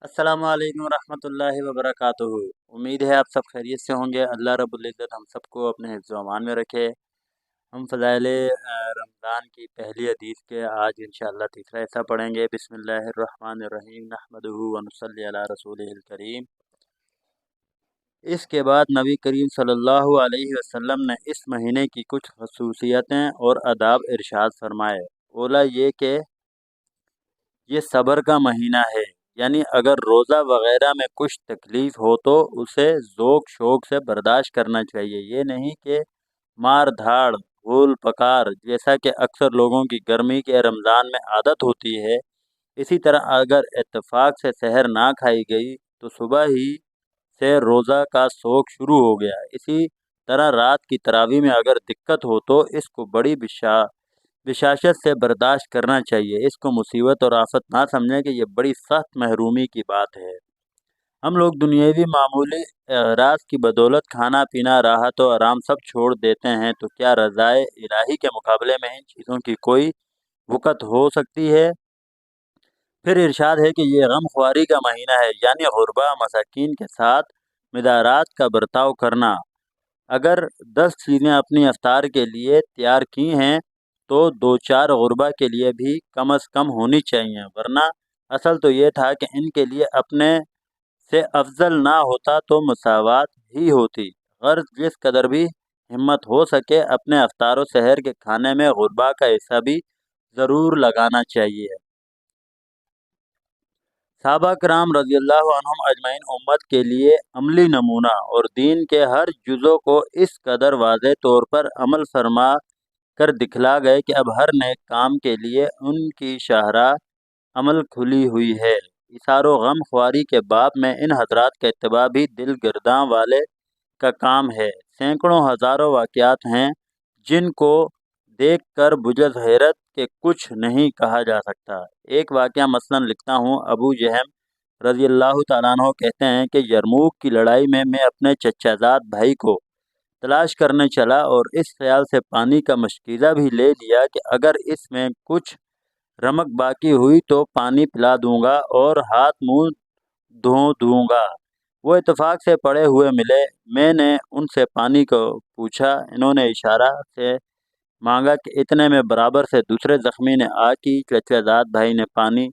अस्सलाम वालेकुम रहमतुल्लाहि व बरकातुहू। उम्मीद है आप सब खैरियत से होंगे। अल्लाह रब्बुल इज़्ज़त हम सबको अपने हिफ्ज़ व अमान में रखे। हम फ़ज़ाइल रमज़ान की पहली हदीस के आज इंशाअल्लाह तीसरा हिस्सा पढ़ेंगे। बिस्मिल्लाहिर्रहमानिर्रहीम नहमदुहु व नुसल्ली अला रसूलिहिल करीम। इसके बाद नबी करीम सल्लल्लाहु अलैहि वसल्लम ने इस महीने की कुछ खसूसियतें और आदाब इरशाद फरमाए। बोला ये कि ये सब्र का महीना है, यानी अगर रोज़ा वग़ैरह में कुछ तकलीफ़ हो तो उसे ज़ोक शौक़ से बर्दाश्त करना चाहिए। ये नहीं कि मार धाड़ घूल पकार जैसा कि अक्सर लोगों की गर्मी के रमज़ान में आदत होती है। इसी तरह अगर इत्तेफाक से सहर ना खाई गई तो सुबह ही से रोज़ा का शौक़ शुरू हो गया। इसी तरह रात की तरावी में अगर दिक्कत हो तो इसको बड़ी बिशाशत से बर्दाश्त करना चाहिए। इसको मुसीबत और आफत ना समझें कि ये बड़ी सख्त महरूमी की बात है। हम लोग दुनियावी मामूली अगराज़ की बदौलत खाना पीना राहत और आराम सब छोड़ देते हैं, तो क्या रज़ाए इलाही के मुकाबले में इन चीज़ों की कोई वक़्त हो सकती है। फिर इरशाद है कि ये गमख्वारी का महीना है, यानी गुरबा मसाकीन के साथ मदारात का बर्ताव करना। अगर 10 चीज़ें अपनी अफ्तार के लिए तैयार की हैं तो 2-4 गुरबा के लिए भी कम अज़ कम होनी चाहिए, वरना असल तो ये था कि इनके लिए अपने से अफजल ना होता तो मसावात ही होती। गर्ज जिस कदर भी हिम्मत हो सके अपने अफ्तार व सहर के खाने में गुरबा का हिस्सा भी ज़रूर लगाना चाहिए। सहाबा कराम रज़ियल्लाहु अन्हुम अजमईन उम्मत के लिए अमली नमूना और दीन के हर जुज़ो को इस कदर वाज़े तौर पर अमल फरमा कर दिखला गए कि अब हर नेक काम के लिए उनकी शाहराह अमल खुली हुई है। इशारो गम ख्वारी के बाब में इन हजरात का इत्तिबा भी दिल गर्दां वाले का काम है। सैकड़ों हज़ारों वाक़यात हैं जिनको देख कर बुजस हैरत के कुछ नहीं कहा जा सकता। एक वाक़या मसलन लिखता हूँ। अबू जहम रज़ियल्लाहु ताला अन्हु कहते हैं कि यरमूक की लड़ाई में मैं अपने चचाजाद भाई को तलाश करने चला और इस ख्याल से पानी का मशकीज़ा भी ले लिया कि अगर इसमें कुछ रमक बाकी हुई तो पानी पिला दूंगा और हाथ मुंह धो दूंगा। वो इत्तेफाक से पड़े हुए मिले। मैंने उनसे पानी को पूछा। इन्होंने इशारा से मांगा कि इतने में बराबर से दूसरे ज़ख्मी ने की चचाजाद भाई ने पानी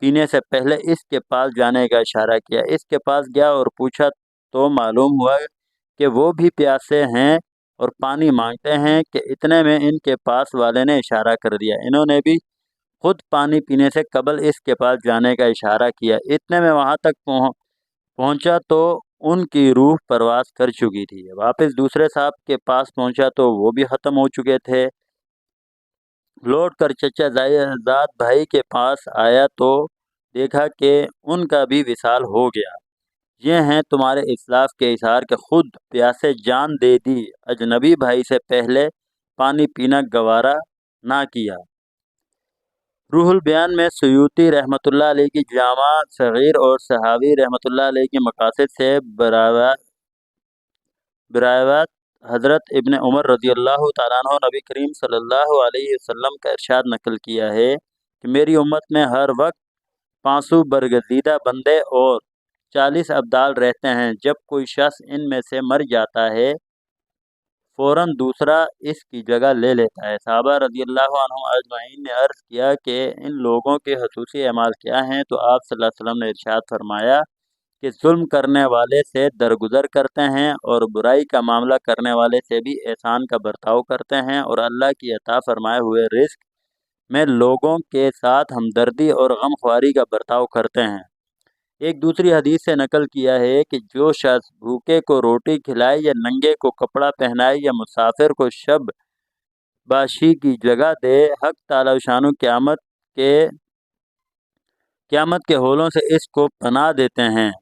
पीने से पहले इसके पास जाने का इशारा किया। इसके पास गया और पूछा तो मालूम हुआ कि वो भी प्यासे हैं और पानी मांगते हैं कि इतने में इनके पास वाले ने इशारा कर दिया। इन्होंने भी खुद पानी पीने से कबल इसके पास जाने का इशारा किया। इतने में वहाँ तक पहुँचा तो उनकी रूह परवास कर चुकी थी। वापस दूसरे साहब के पास पहुँचा तो वो भी ख़त्म हो चुके थे। लौट कर चचा जाद भाई के पास आया तो देखा कि उनका भी विसाल हो गया। ये हैं तुम्हारे इस्लाफ के इशार के खुद प्यासे जान दे दी, अजनबी भाई से पहले पानी पीना गवारा ना किया। रूहुल बयान में सयूती रहमतुल्लाह अलैह की जामा सगीर और सहावी रहमतुल्लाह अलैह की मकासद से बरावत हज़रत इब्न उमर रज़ियल्लाहु ताला अन्हु नबी करीम सल्लल्लाहु अलैहि वसल्लम का इरशाद नकल किया है कि मेरी उम्मत में हर वक्त 500 बरगज़ीदा बंदे और 40 अब्दाल रहते हैं। जब कोई शख्स इनमें से मर जाता है फ़ौरन दूसरा इसकी जगह ले लेता है। सहाबा रज़ियल्लाहु अन्हुम अजमईन ने अर्ज़ किया कि इन लोगों के खसूसी अमाल क्या हैं, तो आप सल्लल्लाहु अलैहि वसल्लम ने इरशाद फरमाया कि जुल्म करने वाले से दरगुज़र करते हैं और बुराई का मामला करने वाले से भी एहसान का बर्ताव करते हैं और अल्लाह की अता फरमाए हुए रिज़्क़ में लोगों के साथ हमदर्दी और गमख्वारी का बर्ताव करते हैं। एक दूसरी हदीस से नकल किया है कि जो शख्स भूखे को रोटी खिलाए या नंगे को कपड़ा पहनाए या मुसाफिर को शब बाशी की जगह दे, हक ताला शानु क़यामत के होलों से इसको पनाह देते हैं।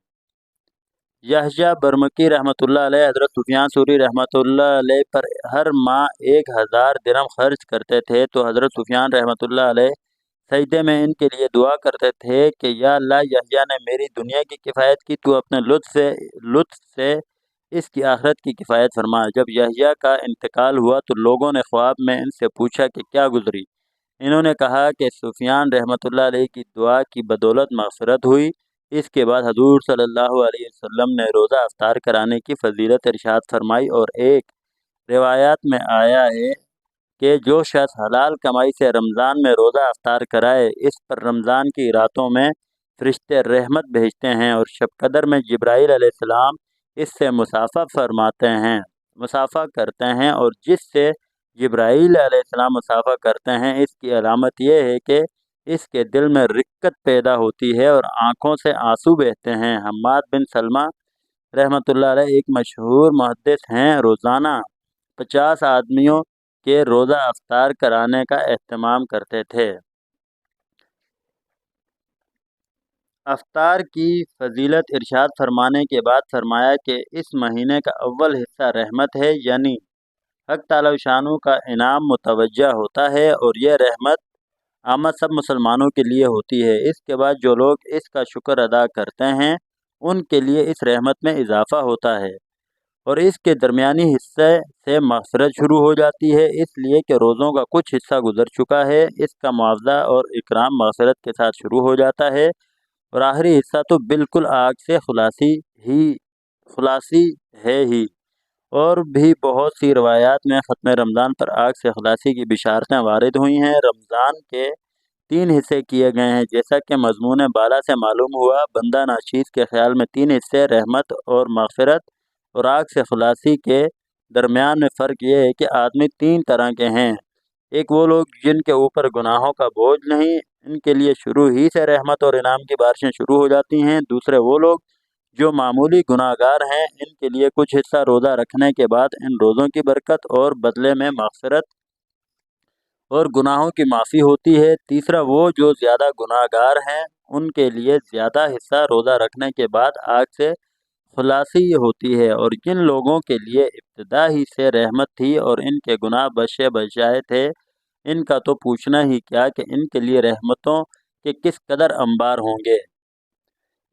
यहया बरमकी रहमतुल्लाह अलैह हज़रत सुफियान सूरी रहमतुल्लाह अलैह पर हर माह 1000 दिरहम खर्च करते थे, तो हज़रत सुफियान रहमतुल्लाह अलैह सजदे में इनके लिए दुआ करते थे कि या अल्लाह, यहया ने मेरी दुनिया की किफ़ायत की, तू अपने लुत्फ़ से इसकी आखिरत की किफ़ायत फरमा। जब यहया का इंतकाल हुआ तो लोगों ने ख्वाब में इनसे पूछा कि क्या गुजरी। इन्होंने कहा कि सुफियान रहमतुल्लाह अलैह की दुआ की बदौलत मग़फ़िरत हुई। اس کے بعد حضور صلی اللہ علیہ وسلم نے روزہ افطار کرانے کی فضیلت ارشاد فرمائی، اور ایک روایات میں آیا ہے کہ جو شخص حلال کمائی سے رمضان میں روزہ افطار کرائے، اس پر رمضان کی راتوں میں فرشتے رحمت بھیجتے ہیں، اور شب قدر میں جبرائیل علیہ السلام اس سے مسافہ کرتے ہیں، اور جس سے جبرائیل علیہ السلام مسافہ کرتے ہیں، اس کی علامت یہ ہے کہ اس کے دل میں رقت پیدا ہوتی ہے اور آنکھوں سے آنسو بہتے ہیں۔ حماد بن سلمہ رحمۃ اللہ علیہ ایک مشہور محدث ہیں، روزانہ 50 آدمیوں کے روزہ افطار کرانے کا اہتمام کرتے تھے۔ افطار کی فضیلت ارشاد فرمانے کے بعد فرمایا کہ اس مہینے کا اول حصہ رحمت ہے، یعنی حق تعالی شانہ کا انعام متوجہ ہوتا ہے، اور یہ رحمت آمد سب مسلمانوں کے لیے ہوتی ہے۔ اس کے بعد جو لوگ اس کا شکر ادا کرتے ہیں ان کے لیے اس رحمت میں اضافہ ہوتا ہے، اور اس کے درمیانی حصے سے مغفرت شروع ہو جاتی ہے، اس لیے کہ روزوں کا کچھ حصہ گزر چکا ہے، اس کا معاوضہ اور اکرام مغفرت کے ساتھ شروع ہو جاتا ہے، اور آخری حصہ تو بالکل آگ سے خلاصی ہے ہی۔ اور بھی بہت سی روایات میں ختم رمضان پر آگ سے خلاصی کی بشارتیں وارد ہوئی ہیں۔ رمضان کے 3 حصے کیے گئے ہیں، جیسا کہ مضمون بالا سے معلوم ہوا۔ بندہ ناچیز کے خیال میں 3 حصے رحمت اور مغفرت اور آگ سے خلاصی کے درمیان میں فرق یہ ہے کہ آدمی 3 طرح کے ہیں۔ ایک وہ لوگ جن کے اوپر گناہوں کا بوجھ نہیں، ان کے لیے شروع ہی سے رحمت اور انعام کی بارشیں شروع ہو جاتی ہیں۔ دوسرے وہ لوگ جو معمولی گناہ گار ہیں، ان کے لیے کچھ حصہ روزہ رکھنے کے بعد ان روزوں کی برکت اور بدلے میں مغفرت اور گناہوں کی معافی ہوتی ہے۔ تیسرا وہ جو زیادہ گناہ گار ہیں، ان کے لیے زیادہ حصہ روزہ رکھنے کے بعد آگ سے خلاصی ہوتی ہے، اور جن لوگوں کے لیے ابتدا ہی سے رحمت تھی اور ان کے گناہ بخشے بجائے تھے، ان کا تو پوچھنا ہی کیا کہ ان کے لیے رحمتوں کے کس قدر انبار ہوں گے۔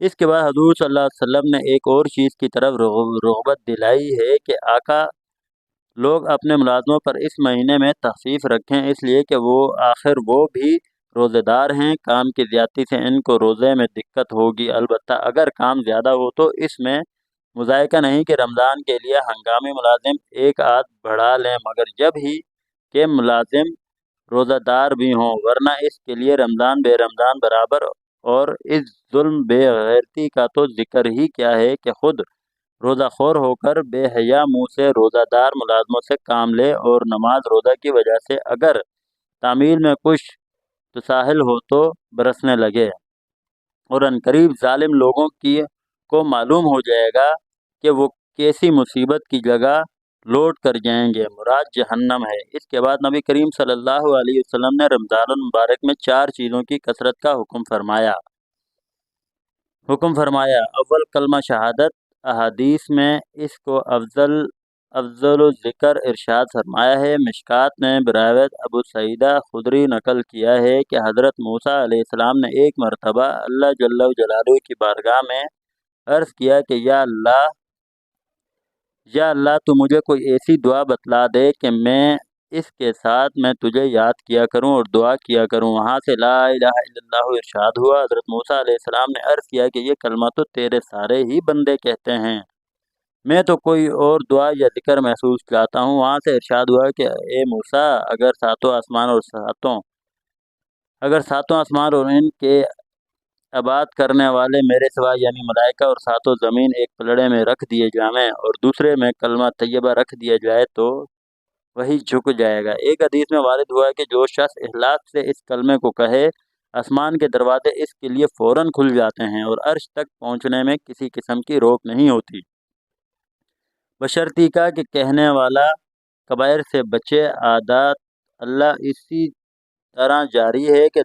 اس کے بعد حضور صلی اللہ علیہ وسلم نے ایک اور چیز کی طرف رغبت دلائی ہے کہ آقا لوگ اپنے ملازموں پر اس مہینے میں تخفیف رکھیں، اس لیے کہ آخر وہ بھی روزے دار ہیں، کام کی زیادتی سے ان کو روزے میں دقت ہوگی، البتہ اگر کام زیادہ ہو تو اس میں مذائقہ نہیں کہ رمضان کے لیے ہنگامی ملازم ایک آدھ بڑھا لیں، مگر جب ہی کہ ملازم روزہ دار بھی ہوں، ورنہ اس کے لیے رمضان بے رمضان برابر، اور اس ظلم بے غیرتی کا تو ذکر ہی کیا ہے کہ خود روزہ خور ہو کر بے حیا منہ سے روزہ دار ملازموں سے کام لے، اور نماز روزہ کی وجہ سے اگر تعمیل میں کچھ تساہل ہو تو برسنے لگے، اور عنقریب ظالم لوگوں کو معلوم ہو جائے گا کہ وہ کیسی مصیبت کی جگہ لوٹ کر جائیں گے، مراد جہنم ہے۔ اس کے بعد نبی کریم صلی اللہ علیہ وسلم نے رمضان المبارک میں 4 چیزوں کی کثرت کا حکم فرمایا۔ اول کلمہ شہادت، احادیث میں اس کو افضل الذکر ارشاد فرمایا ہے۔ مشکات نے بروایت ابو سعیدہ خدری نقل کیا ہے کہ حضرت موسیٰ علیہ السلام نے ایک مرتبہ اللہ جل جلالہ کی بارگاہ میں عرض کیا کہ یا اللہ تو مجھے کوئی ایسی دعا بتلا دے کہ میں اس کے ساتھ میں تجھے یاد کیا کروں اور دعا کیا کروں۔ وہاں سے لا الہ الا اللہ ارشاد ہوا۔ حضرت موسیٰ علیہ السلام نے عرض کیا کہ یہ کلمہ تو تیرے سارے ہی بندے کہتے ہیں، میں تو کوئی اور دعا یا ذکر محسوس چاہتا ہوں۔ وہاں سے ارشاد ہوا کہ اے موسیٰ، اگر ساتوں آسمان اور ان کے آباد کرنے والے میرے سوا یعنی ملائکہ اور ساتوں زمین ایک پلڑے میں رکھ دیے جائیں اور دوسرے میں کلمہ طیبہ رکھ دیا جائے تو وہی جھک جائے گا۔ ایک حدیث میں وارد ہوا ہے کہ جو شخص اخلاص سے اس کلمے کو کہے، آسمان کے دروازے اس کے لیے فوراً کھل جاتے ہیں اور عرش تک پہنچنے میں کسی قسم کی روک نہیں ہوتی، بشرطیکہ کہ کہنے والا کبائر سے بچے۔ عادات اللہ اسی طرح جاری ہے کہ